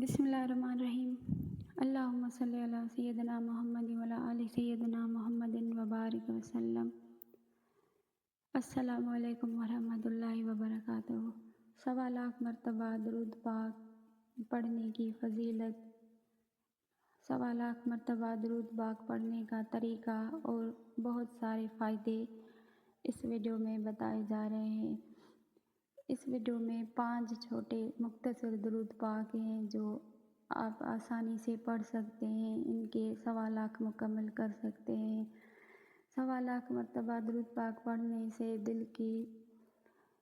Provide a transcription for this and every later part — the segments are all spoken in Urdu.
بسم اللہ الرحمن الرحیم۔ اللہم صلی علی سیدنا محمد وعلی آل سیدنا محمد وبارک وسلم۔ السلام علیکم ورحمۃ اللہ وبرکاتہ۔ 1.25 مرتبہ درود پاک پڑھنے کی فضیلت، 1.25 مرتبہ درود پاک پڑھنے کا طریقہ اور بہت سارے فائدے اس ویڈیو میں بتائے جا رہے ہیں۔ اس ویڈیو میں 5 چھوٹے مختصر درود پاک ہیں جو آپ آسانی سے پڑھ سکتے ہیں، ان کے 1.25 مکمل کر سکتے ہیں۔ 1.25 مرتبہ درود پاک پڑھنے سے دل کی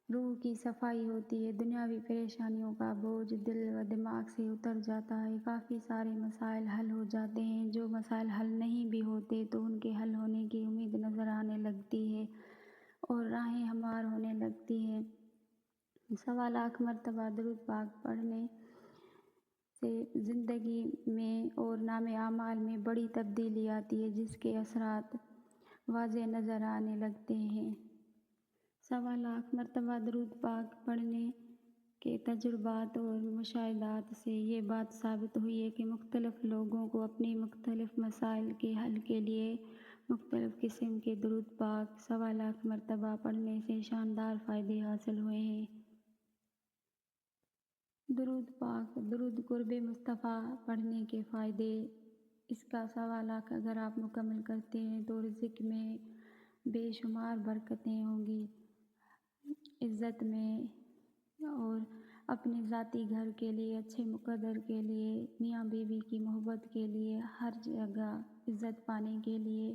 روح کی صفائی ہوتی ہے، دنیاوی پریشانیوں کا بوجھ دل و دماغ سے اتر جاتا ہے، کافی سارے مسائل حل ہو جاتے ہیں، جو مسائل حل نہیں بھی ہوتے تو ان کے حل ہونے کی امید نظر آنے لگتی ہے اور راہیں ہموار ہونے لگتی ہیں۔ 1.25 مرتبہ درود پاک پڑھنے سے زندگی میں اور نام اعمال میں بڑی تبدیلی آتی ہے، جس کے اثرات واضح نظر آنے لگتے ہیں۔ 1.25 مرتبہ درود پاک پڑھنے کے تجربات اور مشاہدات سے یہ بات ثابت ہوئی ہے کہ مختلف لوگوں کو اپنی مختلف مسائل کے حل کے لیے مختلف قسم کے درود پاک 1.25 مرتبہ پڑھنے سے شاندار فائدے حاصل ہوئے ہیں۔ درود پاک، درود قرب مصطفیٰ پڑھنے کے فائدے۔ اس کا 1.25 اگر آپ مکمل کرتے ہیں تو رزق میں بے شمار برکتیں ہوں گی، عزت میں اور اپنے ذاتی گھر کے لیے، اچھے مقدر کے لیے، میاں بیوی کی محبت کے لیے، ہر جگہ عزت پانے کے لیے،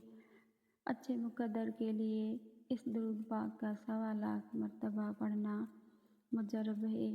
اچھے مقدر کے لیے اس درود پاک کا 1.25 مرتبہ پڑھنا مجرب ہے۔